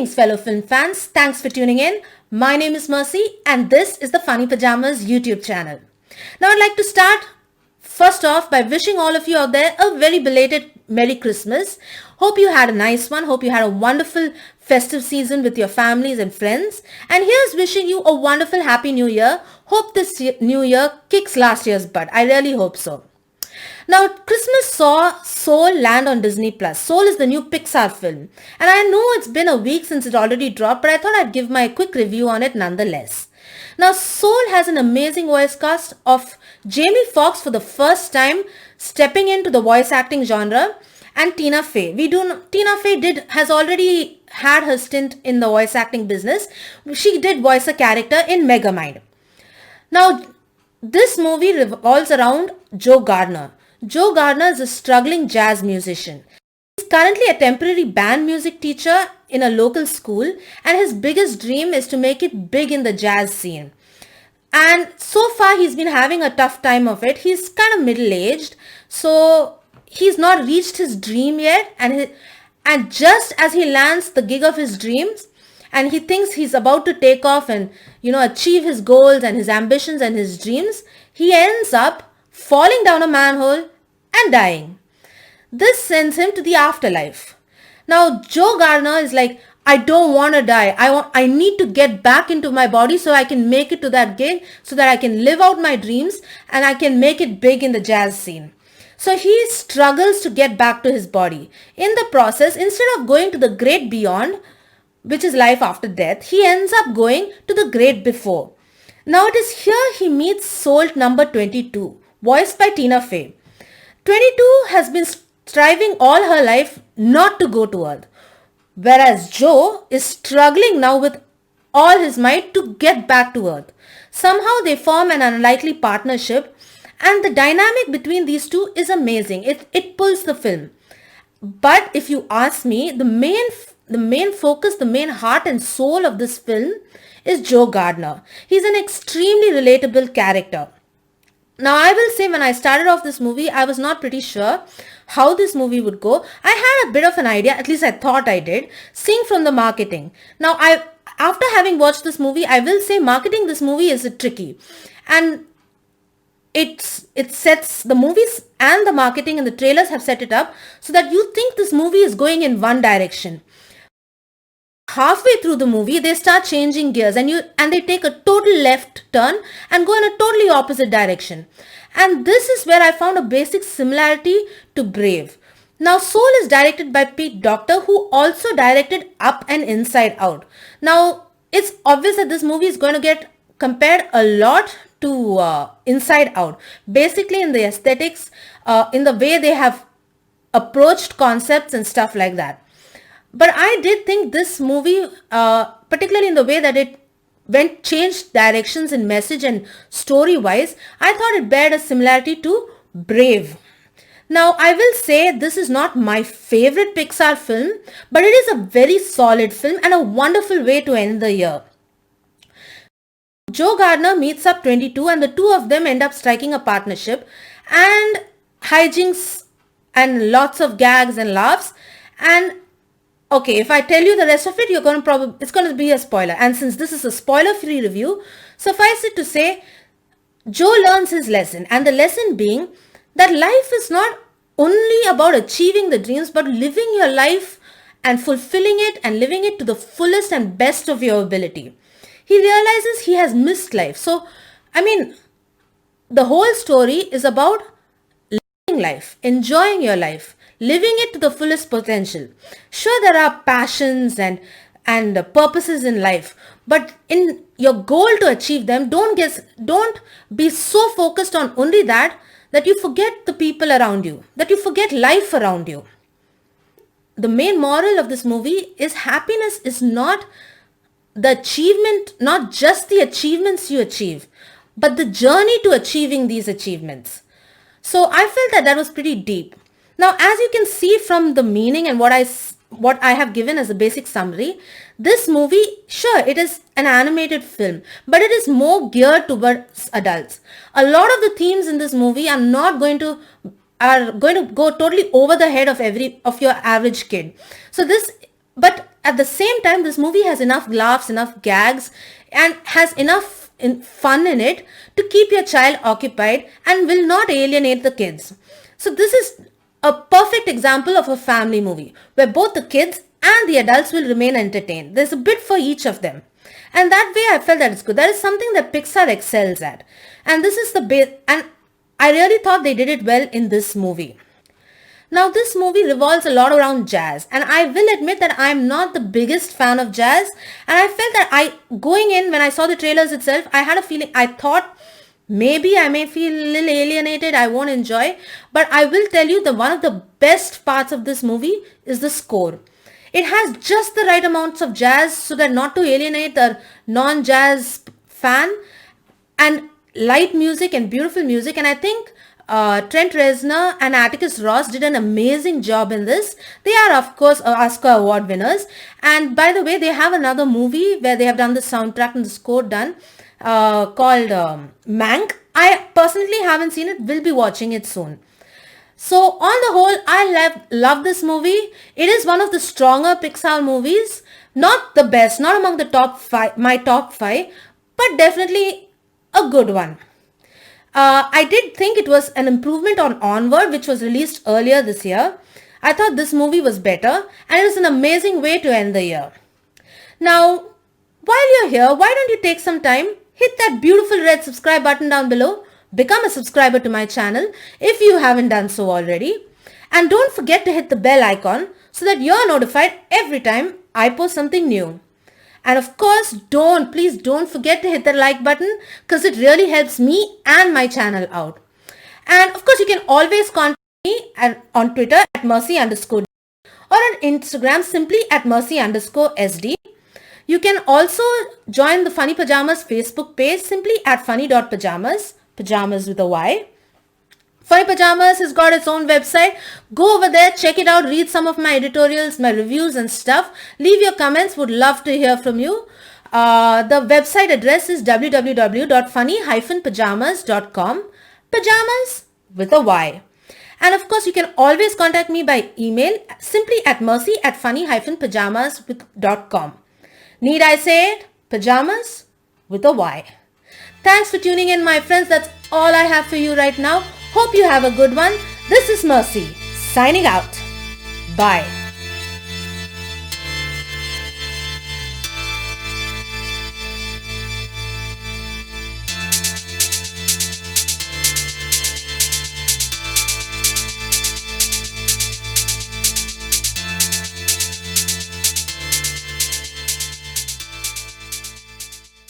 Greetings, fellow film fans. Thanks for tuning in. My name is Mercy, and this is the Funny Pajamas YouTube channel. Now, I'd like to start first off by wishing all of you out there a very belated Merry Christmas. Hope you had a nice one. Hope you had a wonderful festive season with your families and friends. And here's wishing you a wonderful Happy New Year. Hope this new year kicks last year's butt. I really hope so. Now, Christmas saw Soul land on Disney+. Soul is the new Pixar film. And I know it's been a week since it already dropped, but I thought I'd give my quick review on it nonetheless. Now, Soul has an amazing voice cast of Jamie Foxx for the first time stepping into the voice acting genre, and Tina Fey. Tina Fey has already had her stint in the voice acting business. She did voice a character in Megamind. Now, this movie revolves around Joe Gardner. Joe Gardner is a struggling jazz musician. He's currently a temporary band music teacher in a local school, and his biggest dream is to make it big in the jazz scene. And so far he's been having a tough time of it. He's kind of middle-aged, so he's not reached his dream yet, and just as he lands the gig of his dreams, and he thinks he's about to take off and, achieve his goals and his ambitions and his dreams, he ends up falling down a manhole and dying. This sends him to the afterlife. Now, Joe Gardner is like, I don't want to die. I need to get back into my body so I can make it to that gig, so that I can live out my dreams and I can make it big in the jazz scene. So he struggles to get back to his body. In the process, instead of going to the great beyond, which is life after death, he ends up going to the great before. Now it is here he meets soul number 22, voiced by Tina Fey. 22 has been striving all her life not to go to Earth, whereas Joe is struggling now with all his might to get back to Earth. Somehow they form an unlikely partnership, and the dynamic between these two is amazing. It pulls the film. But if you ask me, the main focus, the main heart and soul of this film is Joe Gardner. He's an extremely relatable character. Now, I will say when I started off this movie, I was not pretty sure how this movie would go. I had a bit of an idea, at least I thought I did, seeing from the marketing. Now, after having watched this movie, I will say marketing this movie is tricky. And it sets the movies and the marketing and the trailers have set it up so that you think this movie is going in one direction. Halfway through the movie, they start changing gears and they take a total left turn and go in a totally opposite direction. And this is where I found a basic similarity to Brave. Now, Soul is directed by Pete Docter, who also directed Up and Inside Out. Now, it's obvious that this movie is going to get compared a lot to Inside Out. Basically in the aesthetics, in the way they have approached concepts and stuff like that. But I did think this movie, particularly in the way that it changed directions in message and story-wise, I thought it bared a similarity to Brave. Now, I will say this is not my favorite Pixar film, but it is a very solid film and a wonderful way to end the year. Joe Gardner meets up 22 and the two of them end up striking a partnership, and hijinks and lots of gags and laughs. And okay, if I tell you the rest of it, it's going to be a spoiler. And since this is a spoiler-free review, suffice it to say, Joe learns his lesson. And the lesson being that life is not only about achieving the dreams, but living your life and fulfilling it and living it to the fullest and best of your ability. He realizes he has missed life. So, the whole story is about living life, enjoying your life, living it to the fullest potential. Sure, there are passions and purposes in life, but in your goal to achieve them, don't be so focused on only that you forget the people around you, that you forget life around you. The main moral of this movie is happiness is not the achievement, not just the achievements you achieve, but the journey to achieving these achievements. So I felt that was pretty deep. Now, as you can see from the meaning and what I have given as a basic summary, this movie, sure, it is an animated film, but it is more geared towards adults. A lot of the themes in this movie are going to go totally over the head of your average kid. So this But at the same time, this movie has enough laughs, enough gags, and has enough fun in it to keep your child occupied and will not alienate the kids. So this is a perfect example of a family movie where both the kids and the adults will remain entertained. There's a bit for each of them. And that way I felt that it's good. That is something that Pixar excels at. And this is the base, and I really thought they did it well in this movie. Now this movie revolves a lot around jazz, and I will admit that I'm not the biggest fan of jazz, and I felt that going in when I saw the trailers itself, I had a feeling, I thought maybe I may feel a little alienated, I won't enjoy, but I will tell you that one of the best parts of this movie is the score. It has just the right amounts of jazz so that not to alienate the non-jazz fan, and light music and beautiful music, and I think Trent Reznor and Atticus Ross did an amazing job in this. They are, of course, Oscar award winners. And by the way, they have another movie where they have done the soundtrack and the score done called Mank. I personally haven't seen it. Will be watching it soon. So on the whole, I love this movie. It is one of the stronger Pixar movies. Not the best, not among the top five, my top five, but definitely a good one. I did think it was an improvement on Onward, which was released earlier this year. I thought this movie was better, and it was an amazing way to end the year. Now, while you're here, why don't you take some time, hit that beautiful red subscribe button down below, become a subscriber to my channel if you haven't done so already, and don't forget to hit the bell icon so that you're notified every time I post something new. And of course, please don't forget to hit the like button because it really helps me and my channel out. And of course, you can always contact me on Twitter at mercy_d or on Instagram simply at mercy_sd. You can also join the Funny Pajamas Facebook page simply at funny.pajamas, pajamas with a Y. Funny Pajamas has got its own website. Go over there, check it out, read some of my editorials, my reviews and stuff. Leave your comments, would love to hear from you. The website address is www.funny-pajamas.com. Pajamas with a Y. And of course, you can always contact me by email simply at mercy@funny-pajamas.com. Need I say it? Pajamas with a Y. Thanks for tuning in, my friends. That's all I have for you right now. Hope you have a good one. This is Mercy, signing out. Bye.